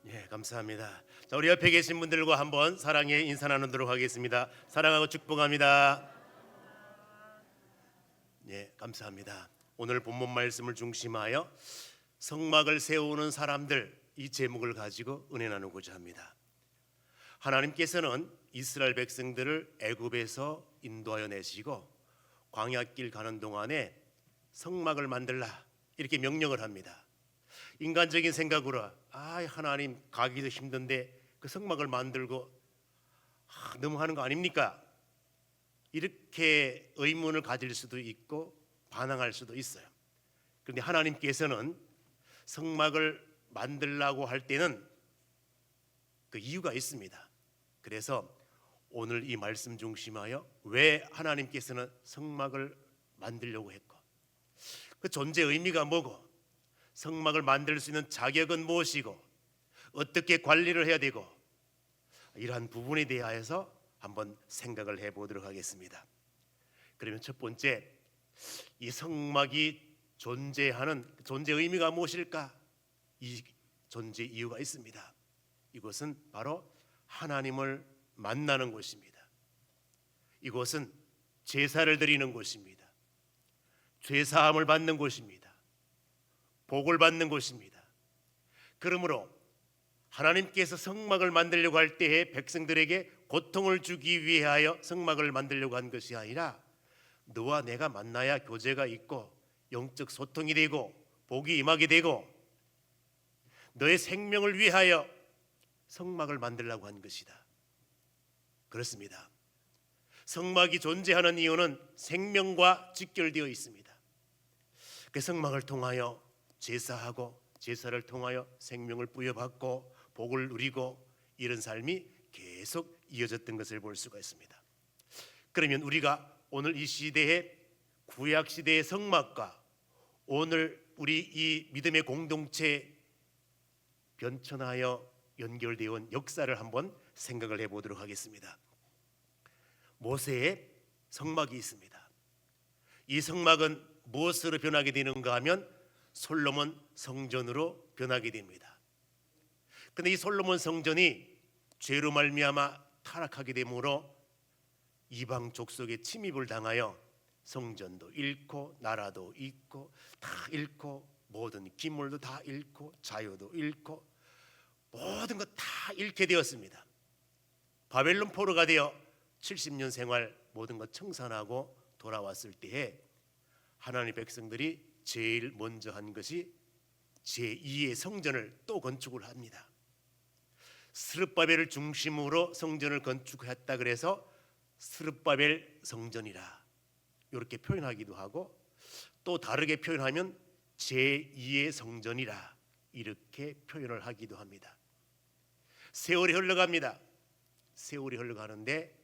예, 감사합니다. 자, 우리 옆에 계신 분들과 한번 사랑의 인사 나누도록 하겠습니다. 사랑하고 축복합니다. 예, 감사합니다. 오늘 본문 말씀을 중심하여 성막을 세우는 사람들, 이 제목을 가지고 은혜 나누고자 합니다. 하나님께서는 이스라엘 백성들을 애굽에서 인도하여 내시고 광야길 가는 동안에 성막을 만들라 이렇게 명령을 합니다. 인간적인 생각으로 하나님 가기도 힘든데 그 성막을 만들고 너무 하는 거 아닙니까? 이렇게 의문을 가질 수도 있고 반항할 수도 있어요. 그런데 하나님께서는 성막을 만들라고 할 때는 그 이유가 있습니다. 그래서 오늘 이 말씀 중심하여 왜 하나님께서는 성막을 만들려고 했고, 그 존재 의미가 뭐고, 성막을 만들 수 있는 자격은 무엇이고, 어떻게 관리를 해야 되고, 이러한 부분에 대하여서 한번 생각을 해보도록 하겠습니다. 그러면 첫 번째, 이 성막이 존재하는 존재 의미가 무엇일까? 이 존재 이유가 있습니다. 이것은 바로 하나님을 만나는 곳입니다. 이곳은 제사를 드리는 곳입니다. 죄사함을 받는 곳입니다. 복을 받는 곳입니다. 그러므로 하나님께서 성막을 만들려고 할 때에 백성들에게 고통을 주기 위하여 성막을 만들려고 한 것이 아니라 너와 내가 만나야 교제가 있고 영적 소통이 되고 복이 임하게 되고 너의 생명을 위하여 성막을 만들려고 한 것이다. 그렇습니다. 성막이 존재하는 이유는 생명과 직결되어 있습니다. 그 성막을 통하여 제사하고 제사를 통하여 생명을 부여받고 복을 누리고 이런 삶이 계속 이어졌던 것을 볼 수가 있습니다. 그러면 우리가 오늘 이 시대의 구약 시대의 성막과 오늘 우리 이 믿음의 공동체 변천하여 연결되어 온 역사를 한번 생각을 해보도록 하겠습니다. 모세의 성막이 있습니다. 이 성막은 무엇으로 변하게 되는가 하면 솔로몬 성전으로 변하게 됩니다. 그런데 이 솔로몬 성전이 죄로 말미암아 타락하게 되므로 이방 족속의 침입을 당하여 성전도 잃고 나라도 잃고 다 잃고 모든 기물도 다 잃고 자유도 잃고 모든 것 다 잃게 되었습니다. 바벨론 포로가 되어 70년 생활 모든 것 청산하고 돌아왔을 때에 하나님의 백성들이 제일 먼저 한 것이 제2의 성전을 또 건축을 합니다. 스룹바벨을 중심으로 성전을 건축했다 그래서 스룹바벨 성전이라 이렇게 표현하기도 하고, 또 다르게 표현하면 제2의 성전이라 이렇게 표현을 하기도 합니다. 세월이 흘러갑니다. 세월이 흘러가는데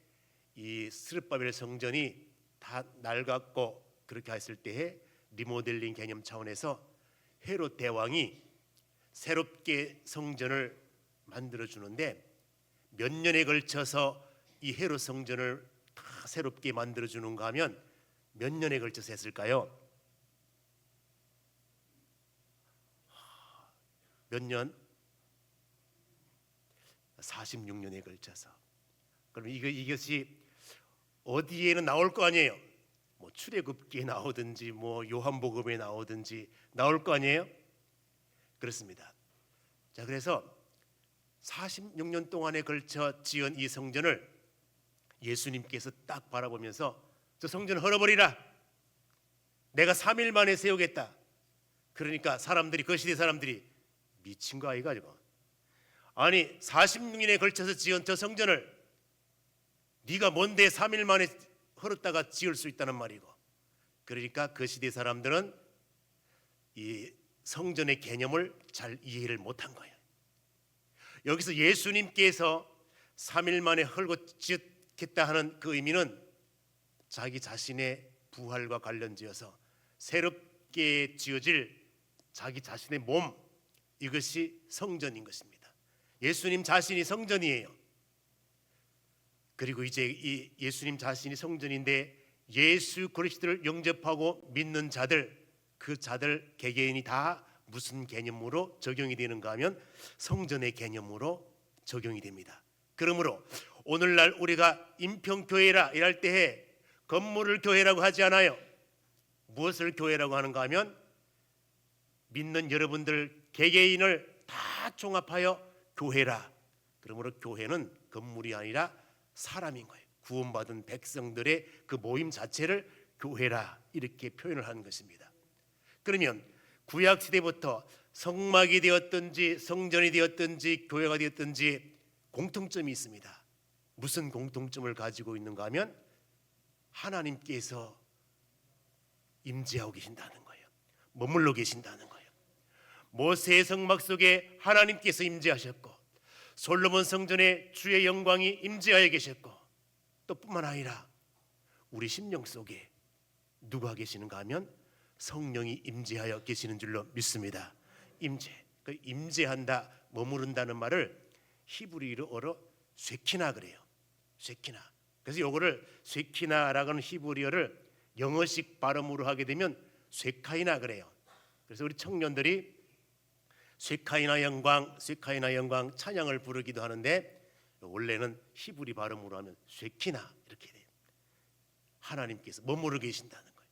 이 스룹바벨 성전이 다 낡았고 그렇게 했을 때에 리모델링 개념 차원에서 헤롯 대왕이 새롭게 성전을 만들어 주는데 몇 년에 걸쳐서 이 헤롯 성전을 다 새롭게 만들어 주는가 하면 몇 년에 걸쳐서 했을까요? 몇 년? 46년에 걸쳐서. 그럼 이것이 어디에는 나올 거 아니에요? 뭐 출애굽기에 나오든지 뭐 요한복음에 나오든지 나올 거 아니에요? 그렇습니다. 자, 그래서 46년 동안에 걸쳐 지은 이 성전을 예수님께서 딱 바라보면서 저 성전을 헐어버리라. 내가 3일 만에 세우겠다. 그러니까 사람들이, 그 시대 사람들이 미친 거 아이가 이거. 아니 46년에 걸쳐서 지은 저 성전을 네가 뭔데 3일 만에 헐었다가 지을 수 있다는 말이고. 그러니까 그 시대 사람들은 이 성전의 개념을 잘 이해를 못한 거예요. 여기서 예수님께서 3일 만에 헐고 지었겠다 하는 그 의미는 자기 자신의 부활과 관련지어서 새롭게 지어질 자기 자신의 몸, 이것이 성전인 것입니다. 예수님 자신이 성전이에요. 그리고 이제 이 예수님 자신이 성전인데 예수 그리스도를 영접하고 믿는 자들, 그 자들 개개인이 다 무슨 개념으로 적용이 되는가 하면 성전의 개념으로 적용이 됩니다. 그러므로 오늘날 우리가 인평교회라 이럴 때에 건물을 교회라고 하지 않아요. 무엇을 교회라고 하는가 하면 믿는 여러분들 개개인을 다 종합하여 교회라. 그러므로 교회는 건물이 아니라 사람인 거예요. 구원받은 백성들의 그 모임 자체를 교회라 이렇게 표현을 하는 것입니다. 그러면 구약 시대부터 성막이 되었든지 성전이 되었든지 교회가 되었든지 공통점이 있습니다. 무슨 공통점을 가지고 있는가 하면 하나님께서 임재하고 계신다는 거예요. 머물러 계신다는 거예요. 모세의 성막 속에 하나님께서 임재하셨고 솔로몬 성전에 주의 영광이 임재하여 계셨고 또 뿐만 아니라 우리 심령 속에 누가 계시는가 하면 성령이 임재하여 계시는 줄로 믿습니다. 임재, 그 임재한다, 머무른다는 말을 히브리어로 쇠키나 그래요. 쇠키나. 그래서 요거를 쇠키나라고 하는 히브리어를 영어식 발음으로 하게 되면 쇠카이나 그래요. 그래서 우리 청년들이 쇠카이나 영광, 쇠카이나 영광 찬양을 부르기도 하는데 원래는 히브리 발음으로 하면 쇠키나 이렇게 돼요. 하나님께서 머무르 계신다는 거예요.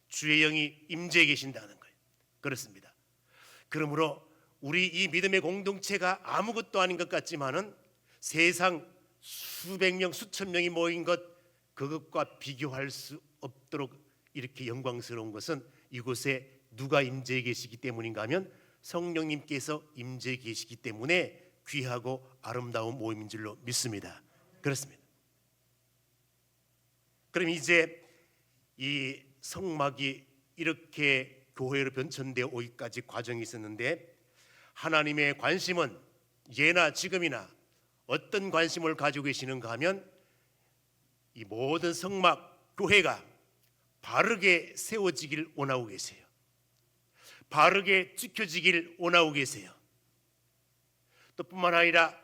주의 영이 임재해 계신다는 거예요. 그렇습니다. 그러므로 우리 이 믿음의 공동체가 아무것도 아닌 것 같지만은 세상 수백 명, 수천 명이 모인 것 그것과 비교할 수 없도록 이렇게 영광스러운 것은 이곳에 누가 임재해 계시기 때문인가 하면 성령님께서 임재해 계시기 때문에 귀하고 아름다운 모임인 줄로 믿습니다. 그렇습니다. 그럼 이제 이 성막이 이렇게 교회로 변천되어 오기까지 과정이 있었는데 하나님의 관심은 예나 지금이나 어떤 관심을 가지고 계시는가 하면 이 모든 성막 교회가 바르게 세워지길 원하고 계세요. 바르게 지켜지길 원하고 계세요. 또 뿐만 아니라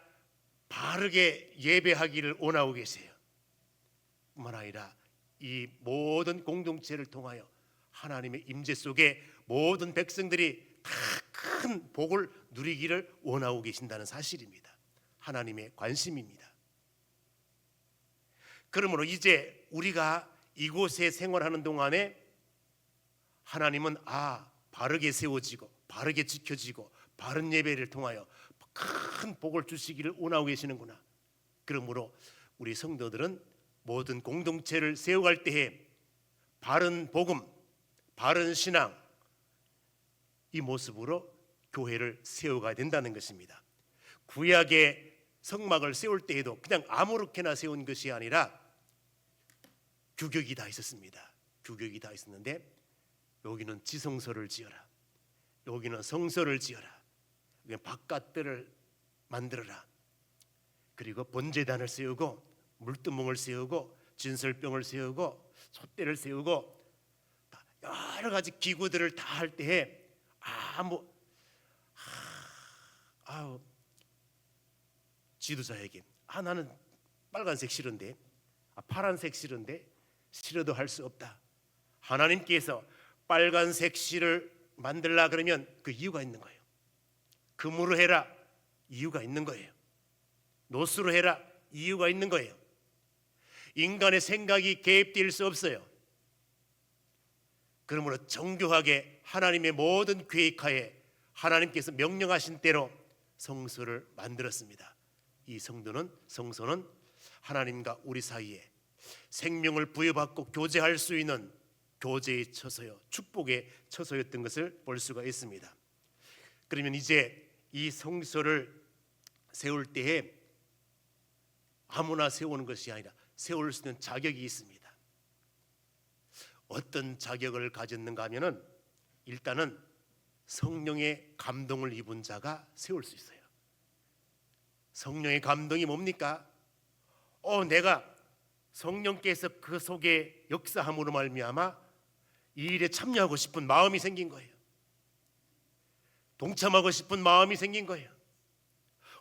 바르게 예배하기를 원하고 계세요. 뿐만 아니라 이 모든 공동체를 통하여 하나님의 임재 속에 모든 백성들이 다 큰 복을 누리기를 원하고 계신다는 사실입니다. 하나님의 관심입니다. 그러므로 이제 우리가 이곳에 생활하는 동안에 하나님은 바르게 세워지고 바르게 지켜지고 바른 예배를 통하여 큰 복을 주시기를 원하고 계시는구나. 그러므로 우리 성도들은 모든 공동체를 세워갈 때에 바른 복음, 바른 신앙 이 모습으로 교회를 세워가야 된다는 것입니다. 구약의 성막을 세울 때에도 그냥 아무렇게나 세운 것이 아니라 규격이 다 있었습니다. 규격이 다 있었는데 여기는 지성소를 지어라, 여기는 성소를 지어라, 바깥들을 만들어라, 그리고 번제단을 세우고 물두멍을 세우고 진설병을 세우고 촛대를 세우고 여러 가지 기구들을 다 할 때에 지도자에게 나는 빨간색 싫은데 파란색 싫은데 싫어도 할 수 없다. 하나님께서 빨간색 실을 만들라 그러면 그 이유가 있는 거예요. 금으로 해라, 이유가 있는 거예요. 노수로 해라, 이유가 있는 거예요. 인간의 생각이 개입될 수 없어요. 그러므로 정교하게 하나님의 모든 계획하에 하나님께서 명령하신 대로 성소를 만들었습니다. 이 성소는 하나님과 우리 사이에 생명을 부여받고 교제할 수 있는 교제의 처소요, 축복의 처소였던 것을 볼 수가 있습니다. 그러면 이제 이 성소를 세울 때에 아무나 세우는 것이 아니라 세울 수 있는 자격이 있습니다. 어떤 자격을 가졌는가 하면은 일단은 성령의 감동을 입은 자가 세울 수 있어요. 성령의 감동이 뭡니까? 내가 성령께서 그 속에 역사함으로 말미암아 이 일에 참여하고 싶은 마음이 생긴 거예요. 동참하고 싶은 마음이 생긴 거예요.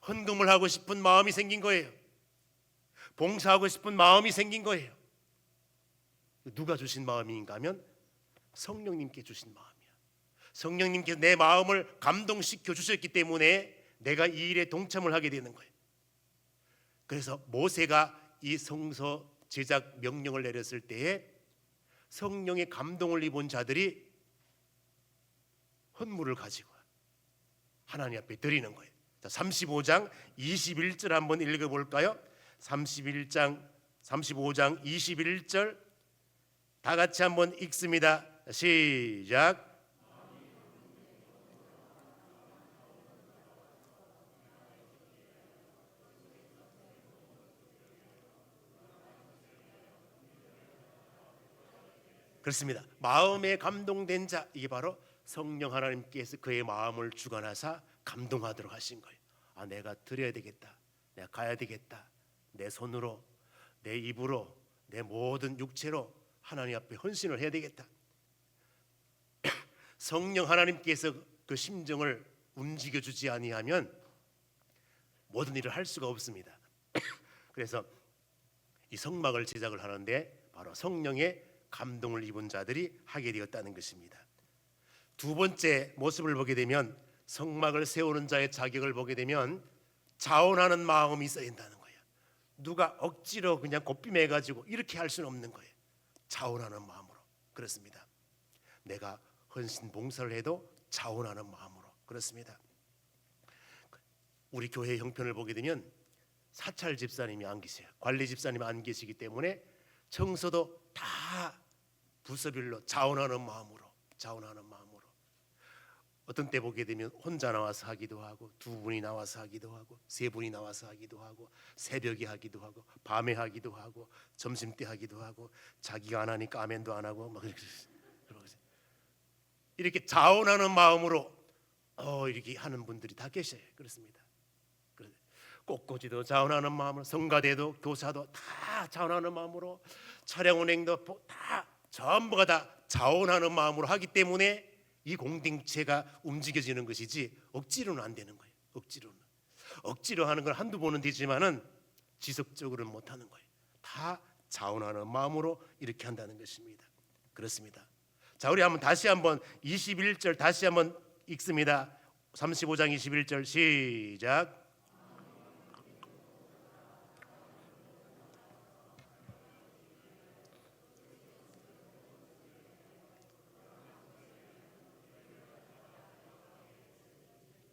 헌금을 하고 싶은 마음이 생긴 거예요. 봉사하고 싶은 마음이 생긴 거예요. 누가 주신 마음인가 하면 성령님께 주신 마음이야. 성령님께서 내 마음을 감동시켜 주셨기 때문에 내가 이 일에 동참을 하게 되는 거예요. 그래서 모세가 이 성소 제작 명령을 내렸을 때에 성령의 감동을 입은 자들이 헌물을 가지고 하나님 앞에 드리는 거예요. 자, 35장 21절 한번 읽어볼까요? 35장 21절 다 같이 한번 읽습니다. 시작. 그렇습니다. 마음에 감동된 자, 이게 바로 성령 하나님께서 그의 마음을 주관하사 감동하도록 하신 거예요. 아, 내가 드려야 되겠다, 내가 가야 되겠다, 내 손으로, 내 입으로, 내 모든 육체로 하나님 앞에 헌신을 해야 되겠다. 성령 하나님께서 그 심정을 움직여주지 아니하면 모든 일을 할 수가 없습니다. 그래서 이 성막을 제작을 하는데 바로 성령의 감동을 입은 자들이 하게 되었다는 것입니다. 두 번째 모습을 보게 되면, 성막을 세우는 자의 자격을 보게 되면 자원하는 마음이 있어야 된다는 거예요. 누가 억지로 그냥 곱비매 가지고 이렇게 할 수는 없는 거예요. 자원하는 마음으로. 그렇습니다. 내가 헌신 봉사를 해도 자원하는 마음으로. 그렇습니다. 우리 교회 형편을 보게 되면 사찰 집사님이 안 계세요. 관리 집사님이 안 계시기 때문에 청소도 다 부서별로 자원하는 마음으로, 자원하는 마음으로. 어떤 때 보게 되면 혼자 나와서 하기도 하고, 두 분이 나와서 하기도 하고, 세 분이 나와서 하기도 하고, 새벽에 하기도 하고, 밤에 하기도 하고, 점심때 하기도 하고, 자기가 안 하니까 아멘도 안 하고 막 이렇게 자원하는 마음으로 이렇게 하는 분들이 다 계셔요. 그렇습니다. 꽃꽂이도 자원하는 마음으로, 성가대도 교사도 다 자원하는 마음으로, 차량 운행도 다 전부가 다 자원하는 마음으로 하기 때문에 이 공동체가 움직여지는 것이지 억지로는 안 되는 거예요. 억지로 하는 건 한두 번은 되지만은 지속적으로는 못 하는 거예요. 다 자원하는 마음으로 이렇게 한다는 것입니다. 그렇습니다. 자, 우리 다시 한번 21절 다시 한번 읽습니다. 35장 21절 시작.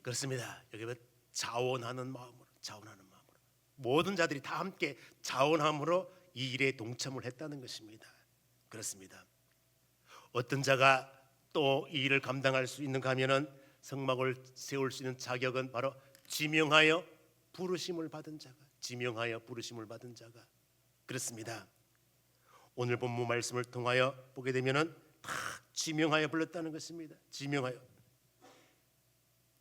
그렇습니다. 여기 자원하는 마음으로, 모든 자들이 다 함께 자원함으로 이 일에 동참을 했다는 것입니다. 그렇습니다. 어떤 자가 또 이 일을 감당할 수 있는가 하면은, 성막을 세울 수 있는 자격은 바로 지명하여 부르심을 받은 자가, 그렇습니다. 오늘 본문 말씀을 통하여 보게 되면은 다 지명하여 불렀다는 것입니다.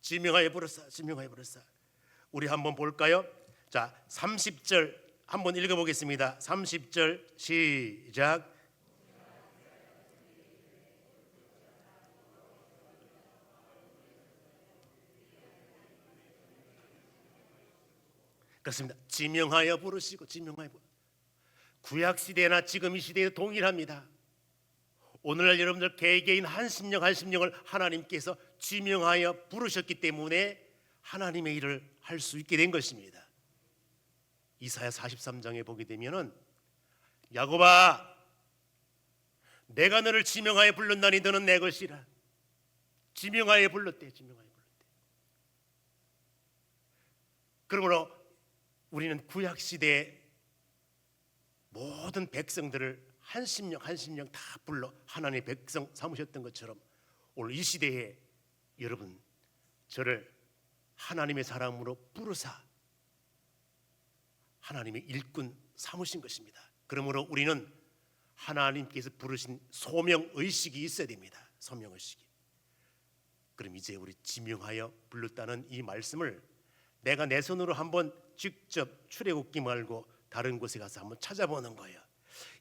지명하여 불렀사. 우리 한번 볼까요? 자, 30절 한번 읽어보겠습니다. 30절 시작. 그렇습니다. 지명하여 부르시고, 구약 시대나 지금 이 시대에 동일합니다. 오늘날 여러분들 개개인 한 심령을 하나님께서 지명하여 부르셨기 때문에 하나님의 일을 할 수 있게 된 것입니다. 이사야 43장에 보게 되면은, 야곱아, 내가 너를 지명하여 불렀나니 너는 내 것이라. 지명하여 불렀대. 그러므로 우리는 구약 시대의 모든 백성들을 한 심령 다 불러 하나님의 백성 삼으셨던 것처럼, 오늘 이 시대에 여러분 저를 하나님의 사람으로 부르사 하나님의 일꾼 삼으신 것입니다. 그러므로 우리는 하나님께서 부르신 소명의식이 있어야 됩니다. 소명의식이. 그럼 이제 우리 지명하여 불렀다는 이 말씀을 내가 내 손으로 한번 직접 출애굽기 말고 다른 곳에 가서 한번 찾아보는 거예요.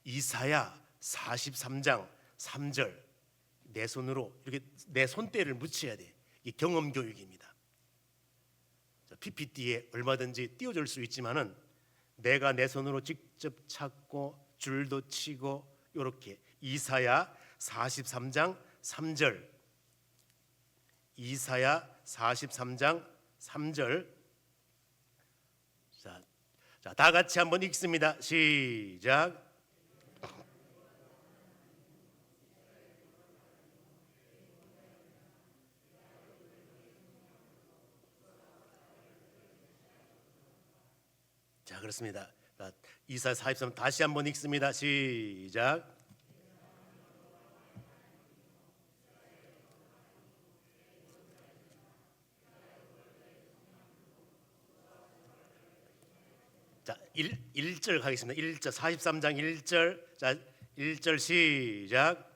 이사야 43장 3절 내 손으로 이렇게 내 손때를 묻혀야 돼. 이 경험 교육입니다. PPT에 얼마든지 띄워줄 수 있지만은 내가 내 손으로 직접 찾고 줄도 치고 이렇게 이사야 43장 3절 이사야 43장 3절. 자, 다 같이 한번 읽습니다. 시작. 자, 그렇습니다. 자, 이사야 43 다시 한번 읽습니다. 시작. 자, 1절 가겠습니다. 1절 43장 1절. 자, 1절 시작.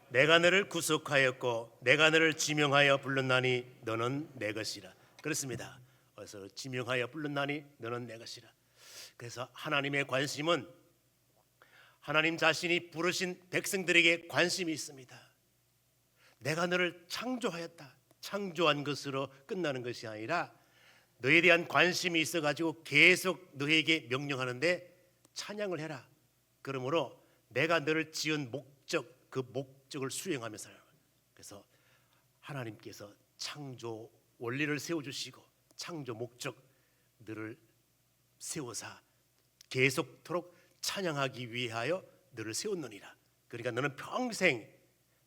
내가 너를 구속하였고 내가 너를 지명하여 불렀나니 너는 내 것이라. 그렇습니다. 그래서 지명하여 불렀나니 너는 내 것이라. 그래서 하나님의 관심은 하나님 자신이 부르신 백성들에게 관심이 있습니다. 내가 너를 창조하였다. 창조한 것으로 끝나는 것이 아니라 너에 대한 관심이 있어가지고 계속 너에게 명령하는데 찬양을 해라. 그러므로 내가 너를 지은 목적, 그 목적을 수행하며 살아요. 그래서 하나님께서 창조 원리를 세워주시고 창조 목적 너를 세워사 계속토록 찬양하기 위하여 너를 세웠느니라. 그러니까 너는 평생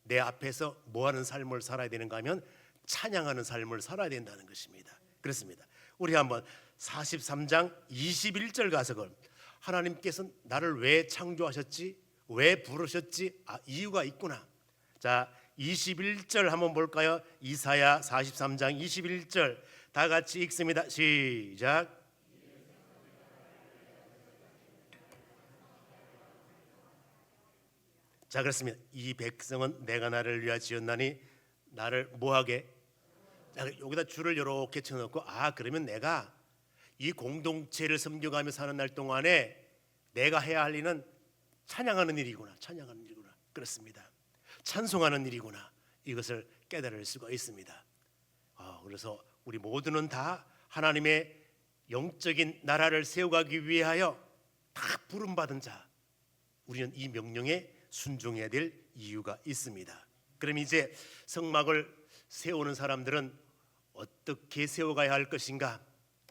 내 앞에서 뭐하는 삶을 살아야 되는가 하면 찬양하는 삶을 살아야 된다는 것입니다. 그렇습니다. 우리 한번 43장 21절 가서 그럼 하나님께서 나를 왜 창조하셨지? 왜 부르셨지? 이유가 있구나. 자, 21절 한번 볼까요? 이사야 43장 21절 다 같이 읽습니다. 시작. 자, 그렇습니다. 이 백성은 내가 나를 위하여 지었나니 나를 뭐하게? 자, 여기다 줄을 이렇게 쳐놓고 그러면 내가 이 공동체를 섬겨가며 사는 날 동안에 내가 해야 할 일은 찬양하는 일이구나. 찬양하는 일이구나. 그렇습니다. 찬송하는 일이구나. 이것을 깨달을 수가 있습니다. 그래서 우리 모두는 다 하나님의 영적인 나라를 세워가기 위하여 다 부름받은 자. 우리는 이 명령에 순종해야 될 이유가 있습니다. 그럼 이제 성막을 세우는 사람들은 어떻게 세워가야 할 것인가?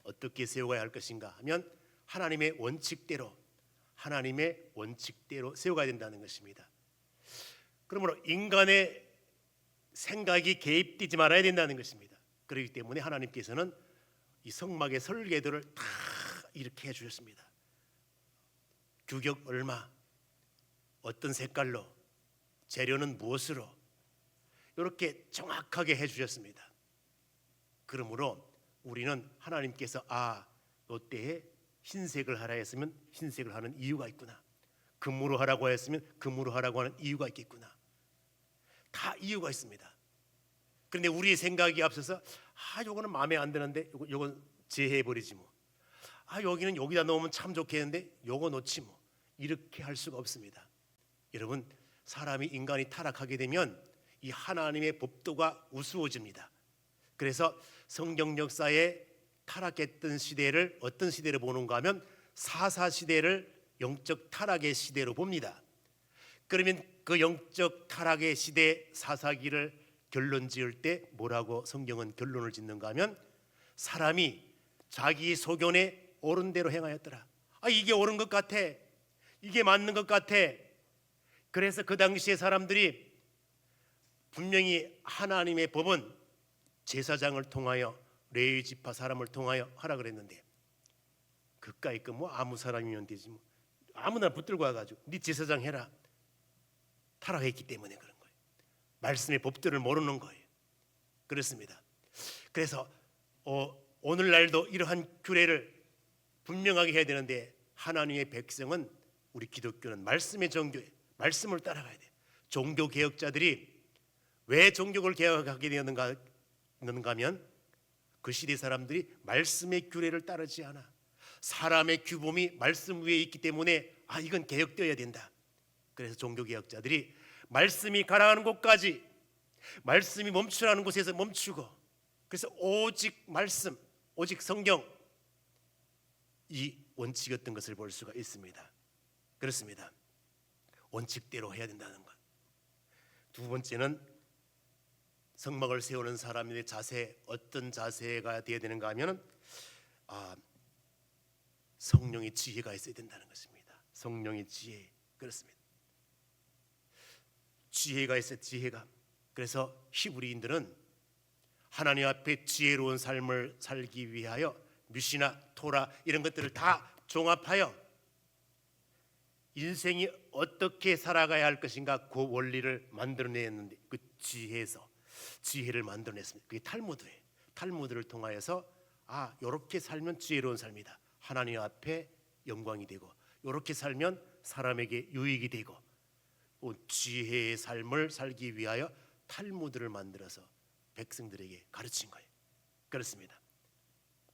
어떻게 세워가야 할 것인가 하면 하나님의 원칙대로 세워가야 된다는 것입니다. 그러므로 인간의 생각이 개입되지 말아야 된다는 것입니다. 그렇기 때문에 하나님께서는 이 성막의 설계도를 다 이렇게 해주셨습니다. 규격 얼마, 어떤 색깔로, 재료는 무엇으로 이렇게 정확하게 해주셨습니다. 그러므로 우리는 하나님께서 이때에 흰색을 하라 했으면 흰색을 하는 이유가 있구나. 금으로 하라고 했으면 금으로 하라고 하는 이유가 있겠구나. 다 이유가 있습니다. 그런데 우리의 생각이 앞서서 요거는 마음에 안 드는데 요건 제해버리지 뭐. 여기는 여기다 넣으면 참 좋겠는데 요거 놓지 뭐. 이렇게 할 수가 없습니다. 여러분, 인간이 타락하게 되면 이 하나님의 법도가 우스워집니다. 그래서 성경 역사에 타락했던 시대를 어떤 시대로 보는가 하면 사사시대를 영적 타락의 시대로 봅니다. 그러면 그 영적 타락의 시대 사사기를 결론 지을 때 뭐라고 성경은 결론을 짓는가 하면 사람이 자기 소견에 옳은 대로 행하였더라. 이게 옳은 것 같아. 이게 맞는 것 같아. 그래서 그 당시에 사람들이 분명히 하나님의 법은 제사장을 통하여 레위 지파 사람을 통하여 하라 그랬는데 그까이 거 아무 사람이면 되지 뭐. 아무나 붙들고 와가지고 네 제사장 해라. 타락했기 때문에 그런 거예요. 말씀의 법들을 모르는 거예요. 그렇습니다. 그래서 오늘날도 이러한 규례를 분명하게 해야 되는데 하나님의 백성은 우리 기독교는 말씀의 종교에 말씀을 따라가야 돼요. 종교 개혁자들이 왜 종교를 개혁하게 되었는가 하면 그 시대 사람들이 말씀의 규례를 따르지 않아. 사람의 규범이 말씀 위에 있기 때문에 이건 개혁되어야 된다. 그래서 종교 개혁자들이 말씀이 가라앉는 곳까지, 말씀이 멈추라는 곳에서 멈추고, 그래서 오직 말씀, 오직 성경, 이 원칙이었던 것을 볼 수가 있습니다. 그렇습니다. 원칙대로 해야 된다는 것. 두 번째는 성막을 세우는 사람의 자세, 어떤 자세가 되어야 되는가 하면은 성령의 지혜가 있어야 된다는 것입니다. 성령의 지혜. 그렇습니다. 지혜가 있어요. 지혜가. 그래서 히브리인들은 하나님 앞에 지혜로운 삶을 살기 위하여 뮤시나 토라 이런 것들을 다 종합하여 인생이 어떻게 살아가야 할 것인가 그 원리를 만들어냈는데 그 지혜에서 지혜를 만들어냈습니다. 그게 탈무드예요. 탈무드를 통하여서 이렇게 살면 지혜로운 삶이다. 하나님 앞에 영광이 되고 이렇게 살면 사람에게 유익이 되고 지혜의 삶을 살기 위하여 탈무드를 만들어서 백성들에게 가르친 거예요. 그렇습니다.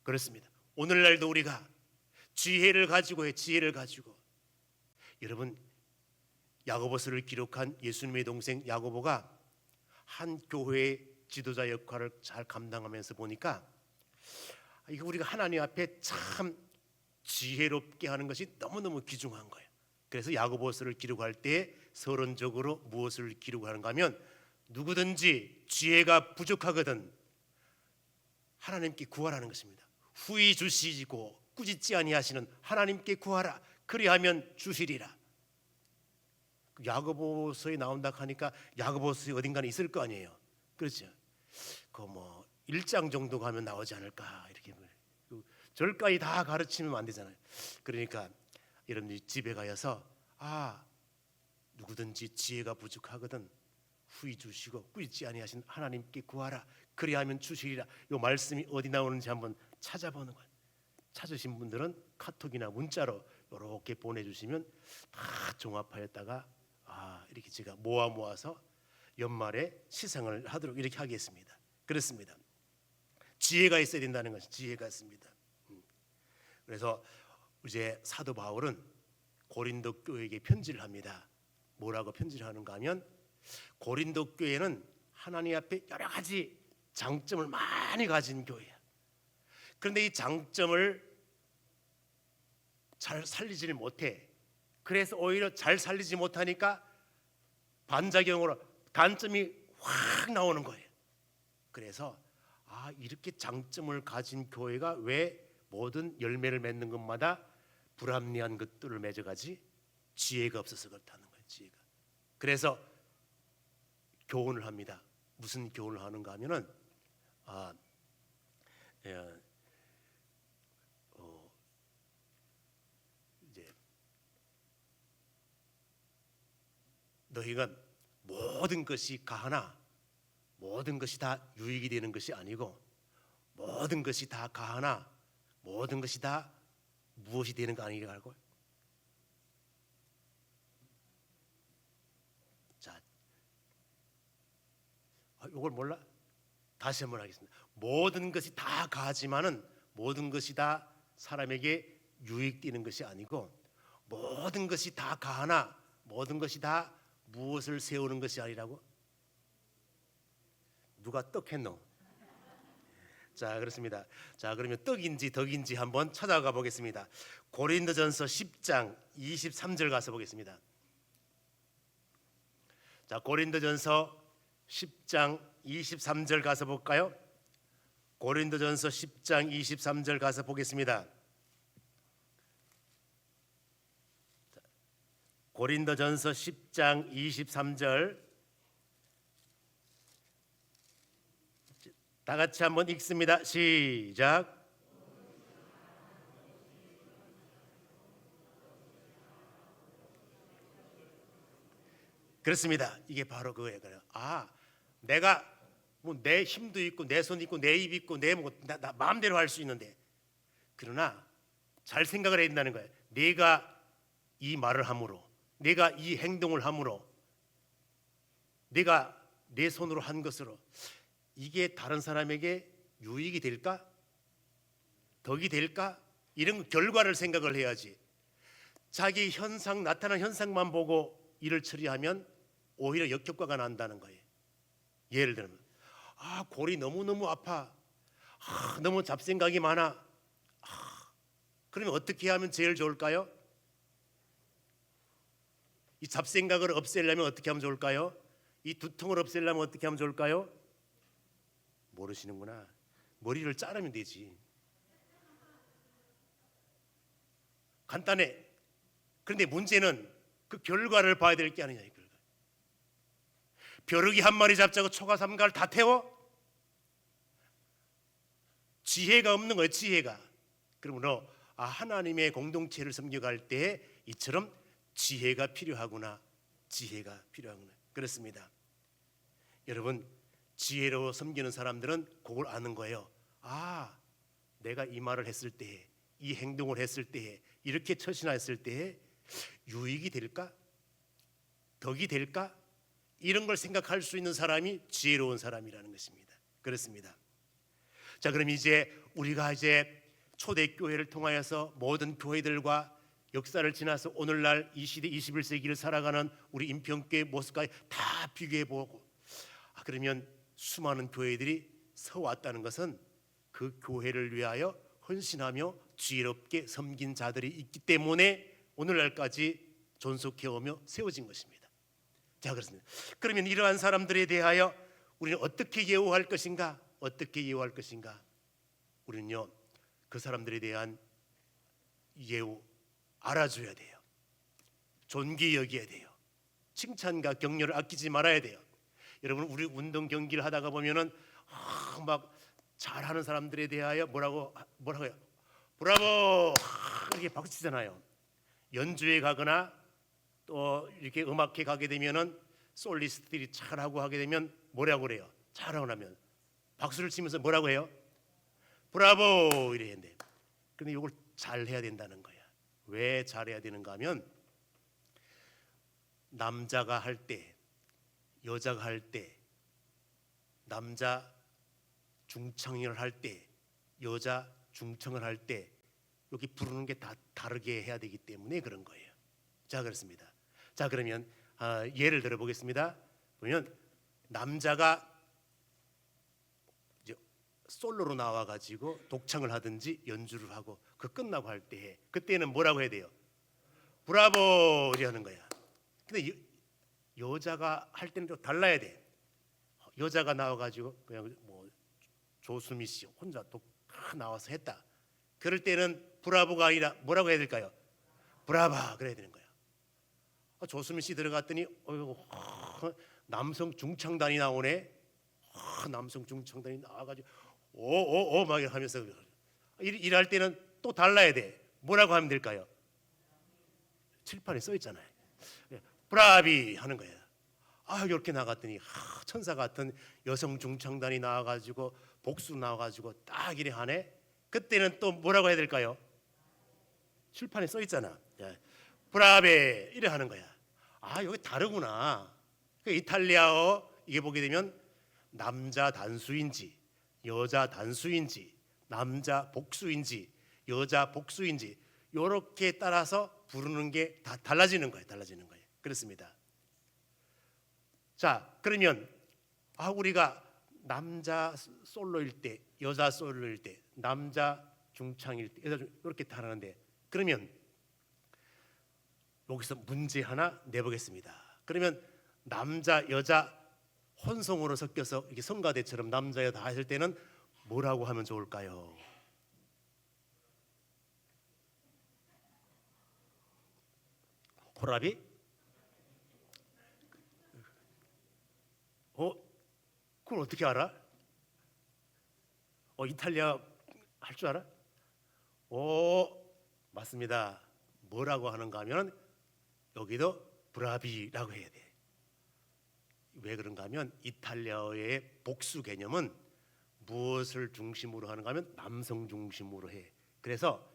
그렇습니다. 오늘날도 우리가 지혜를 가지고 지혜를 가지고 여러분 야고보서를 기록한 예수님의 동생 야고보가 한 교회의 지도자 역할을 잘 감당하면서 보니까 이거 우리가 하나님 앞에 참 지혜롭게 하는 것이 너무너무 귀중한 거예요. 그래서 야고보서를 기록할 때 서론적으로 무엇을 기록하는가 하면 누구든지 지혜가 부족하거든 하나님께 구하라는 것입니다. 후히 주시고 꾸짖지 아니하시는 하나님께 구하라. 그리하면 주시리라. 야고보서에 나온다 하니까 야고보서에 어딘가에 있을 거 아니에요. 그렇죠? 그 1장 정도 가면 나오지 않을까 이렇게 절까지 다 가르치면 안 되잖아요. 그러니까 여러분들이 집에 가서 누구든지 지혜가 부족하거든 후히 주시고 꾸짖지 아니하신 하나님께 구하라. 그리하면 주시리라. 이 말씀이 어디 나오는지 한번 찾아보는 거예요. 찾으신 분들은 카톡이나 문자로 이렇게 보내주시면 다 종합하였다가 이렇게 제가 모아서 연말에 시상을 하도록 이렇게 하겠습니다. 그렇습니다. 지혜가 있어야 된다는 것이 지혜가 있습니다. 그래서 이제 사도 바울은 고린도 교회에게 편지를 합니다. 뭐라고 편지를 하는가 하면 고린도 교회는 하나님 앞에 여러 가지 장점을 많이 가진 교회야. 그런데 이 장점을 잘 살리지를 못해. 그래서 오히려 잘 살리지 못하니까 반작용으로 단점이 확 나오는 거예요. 그래서 이렇게 장점을 가진 교회가 왜 모든 열매를 맺는 것마다 불합리한 것들을 맺어가지? 지혜가 없어서 그렇다는 거예요. 지혜가. 그래서 교훈을 합니다. 무슨 교훈을 하는가 하면은 이제 너희가 모든 것이 가하나 모든 것이 다 유익이 되는 것이 아니고 모든 것이 다 가하나 모든 것이 다 무엇이 되는 거 아니라고. 자, 이걸 몰라? 다시 한번 하겠습니다. 모든 것이 다 가하지만은 모든 것이 다 사람에게 유익되는 것이 아니고 모든 것이 다 가하나 모든 것이 다 무엇을 세우는 것이 아니라고? 누가 떡했노? 자, 그렇습니다. 자, 그러면 떡인지 덕인지 한번 찾아가 보겠습니다. 고린도전서 10장 23절 가서 보겠습니다. 자, 고린도전서 10장 23절 가서 볼까요? 고린도전서 10장 23절 가서 보겠습니다. 고린도전서 10장 23절 다 같이 한번 읽습니다. 시작. 그렇습니다. 이게 바로 그거예요. 내가 내 힘도 있고 내 손 있고 내 입 있고 내 나 마음대로 할 수 있는데 그러나 잘 생각을 해야 된다는 거예요. 내가 이 말을 함으로 내가 이 행동을 함으로 내가 내 손으로 한 것으로 이게 다른 사람에게 유익이 될까? 덕이 될까? 이런 결과를 생각을 해야지. 자기 나타난 현상만 보고 일을 처리하면 오히려 역효과가 난다는 거예요. 예를 들면 골이 너무너무 아파. 너무 잡생각이 많아. 그러면 어떻게 하면 제일 좋을까요? 이 잡생각을 없애려면 어떻게 하면 좋을까요? 이 두통을 없애려면 어떻게 하면 좋을까요? 모르시는구나. 머리를 자르면 되지. 간단해. 그런데 문제는 그 결과를 봐야 될 게 아니냐, 이 결과. 벼룩이 한 마리 잡자고 초가 삼가를 다 태워? 지혜가 없는 거예요, 지혜가. 그러므로 하나님의 공동체를 섬겨갈 때 이처럼 지혜가 필요하구나, 지혜가 필요하구나. 그렇습니다. 여러분, 지혜로 섬기는 사람들은 그걸 아는 거예요. 내가 이 말을 했을 때, 이 행동을 했을 때, 이렇게 처신했을 때 유익이 될까? 덕이 될까? 이런 걸 생각할 수 있는 사람이 지혜로운 사람이라는 것입니다. 그렇습니다. 자, 그럼 이제 우리가 이제 초대교회를 통하여서 모든 교회들과 역사를 지나서 오늘날 이 시대 21세기를 살아가는 우리 인평교회 모습까지 다 비교해보고 그러면 수많은 교회들이 서왔다는 것은 그 교회를 위하여 헌신하며 지혜롭게 섬긴 자들이 있기 때문에 오늘날까지 존속해오며 세워진 것입니다. 자, 그렇습니다. 그러면 이러한 사람들에 대하여 우리는 어떻게 예우할 것인가? 어떻게 예우할 것인가? 우리는요, 그 사람들에 대한 예우 알아줘야 돼요. 존귀 여겨야 돼요. 칭찬과 격려를 아끼지 말아야 돼요. 여러분, 우리 운동 경기를 하다가 보면은 막 잘하는 사람들에 대하여 뭐라고요? 브라보! 이렇게 박수 치잖아요. 연주회 가거나 또 이렇게 음악회 가게 되면은 솔리스트들이 잘하고 하게 되면 뭐라고 그래요? 잘하고 나면 박수를 치면서 뭐라고 해요? 브라보! 이래야 된대. 근데 이걸 잘 해야 된다는 거야. 왜 잘해야 되는가 하면 남자가 할 때, 여자가 할 때, 남자 중창을 할 때, 여자 중청을 할 때 여기 부르는 게 다 다르게 해야 되기 때문에 그런 거예요. 자, 그렇습니다. 자, 그러면 예를 들어 보겠습니다. 보면 남자가 이제 솔로로 나와 가지고 독창을 하든지 연주를 하고 그 끝나고 할 때 그때는 뭐라고 해야 돼요? 브라보! 이렇게 하는 거야. 근데 여자가 할 때는 좀 달라야 돼. 여자가 나와 가지고 그냥 뭐 조수미 씨 혼자 나와서 했다. 그럴 때는 브라보가 아니라 뭐라고 해야 될까요? 브라바 그래야 되는 거야. 조수미 씨 들어갔더니 남성 중창단이 나오네. 남성 중창단이 나와가지고 오오오 막 하면서 일할 때는 또 달라야 돼. 뭐라고 하면 될까요? 칠판에 써 있잖아요. 브라비 하는 거야. 이렇게 나갔더니 천사 같은 여성 중창단이 나와가지고 복수 나와가지고 딱 이래 하네. 그때는 또 뭐라고 해야 될까요? 칠판에 써 있잖아. 브라베 이래 하는 거야. 여기 다르구나. 이탈리아어 이게 보게 되면 남자 단수인지 여자 단수인지 남자 복수인지 여자 복수인지 이렇게 따라서 부르는 게 다 달라지는 거예요. 달라지는 거예요. 그렇습니다. 자, 그러면 우리가 남자 솔로일 때, 여자 솔로일 때, 남자 중창일 때, 여자 이렇게 다르는데 그러면 여기서 문제 하나 내보겠습니다. 그러면 남자, 여자 혼성으로 섞여서 이렇게 성가대처럼 남자, 여자 다 했을 때는 뭐라고 하면 좋을까요? 호라비? 그걸 어떻게 알아? 이탈리아 할 줄 알아? 맞습니다. 뭐라고 하는가 하면 여기도 브라비라고 해야 돼. 왜 그런가 하면 이탈리아어의 복수 개념은 무엇을 중심으로 하는가 하면 남성 중심으로 해. 그래서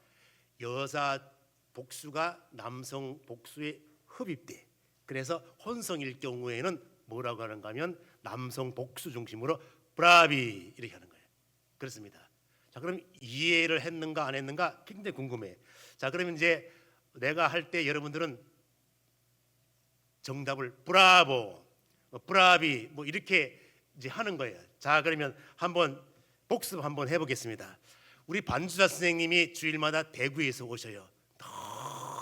여자 복수가 남성 복수에 흡입돼. 그래서 혼성일 경우에는 뭐라고 하는가 하면 남성 복수 중심으로 브라비 이렇게 하는 거예요. 그렇습니다. 자, 그럼 이해를 했는가 안 했는가 굉장히 궁금해. 자, 그러면 이제 내가 할 때 여러분들은 정답을 브라보, 브라비 이렇게 이제 하는 거예요. 자, 그러면 한번 복습 한번 해보겠습니다. 우리 반주자 선생님이 주일마다 대구에서 오셔요.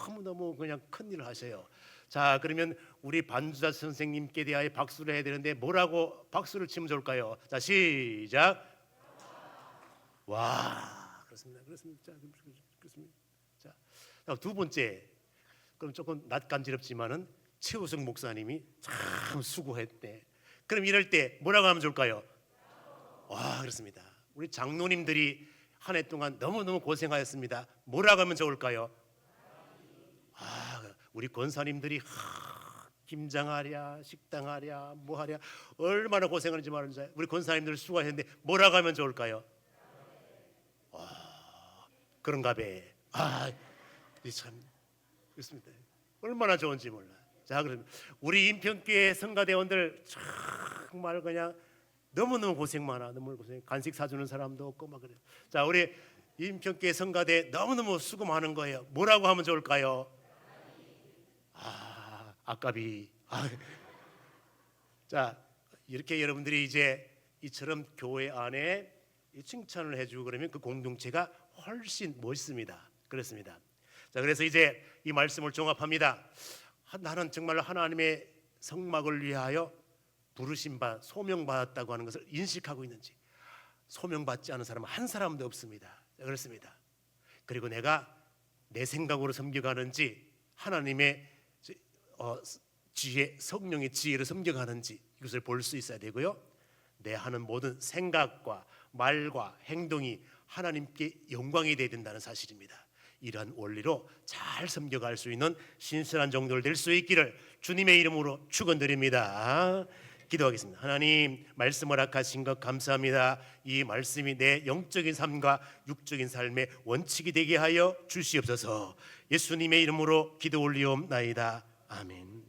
너무너무 그냥 큰일을 하셔요. 자, 그러면 우리 반주자 선생님께 대하여 박수를 해야 되는데 뭐라고 박수를 치면 좋을까요? 자, 시작. 와, 그렇습니다. 그렇습니다. 그렇습니다. 자, 두 번째, 그럼 조금 낯간지럽지만은 최우석 목사님이 참 수고했대. 그럼 이럴 때 뭐라고 하면 좋을까요? 와, 그렇습니다. 우리 장로님들이 한 해 동안 너무너무 고생하였습니다. 뭐라고 하면 좋을까요? 우리 권사님들이 김장하랴, 식당하랴, 뭐하랴 얼마나 고생하는지 말인지 우리 권사님들 수고하셨는데 뭐라고 하면 좋을까요? 그런가 봐. 참 그렇습니다. 얼마나 좋은지 몰라. 자, 그럼 우리 인평교회 성가대원들 정말 그냥 너무너무 고생 많아. 너무 고생. 간식 사주는 사람도 없고 막 그래. 자, 우리 인평교회 성가대 너무너무 수고 많은 거예요. 뭐라고 하면 좋을까요? 아까비. 자, 이렇게 여러분들이 이제 이처럼 교회 안에 칭찬을 해주고 그러면 그 공동체가 훨씬 멋있습니다. 그렇습니다. 자, 그래서 이제 이 말씀을 종합합니다. 나는 정말 하나님의 성막을 위하여 부르심받 소명받았다고 하는 것을 인식하고 있는지, 소명받지 않은 사람은 한 사람도 없습니다. 그렇습니다. 그리고 내가 내 생각으로 섬겨가는지 하나님의 지혜, 성령의 지혜를 섬겨가는지 이것을 볼 수 있어야 되고요. 내 하는 모든 생각과 말과 행동이 하나님께 영광이 되어야 된다는 사실입니다. 이러한 원리로 잘 섬겨갈 수 있는 신선한 종들 될 수 있기를 주님의 이름으로 축원드립니다. 기도하겠습니다. 하나님, 말씀 허락하신 것 감사합니다. 이 말씀이 내 영적인 삶과 육적인 삶의 원칙이 되게 하여 주시옵소서. 예수님의 이름으로 기도 올리옵나이다. 아멘.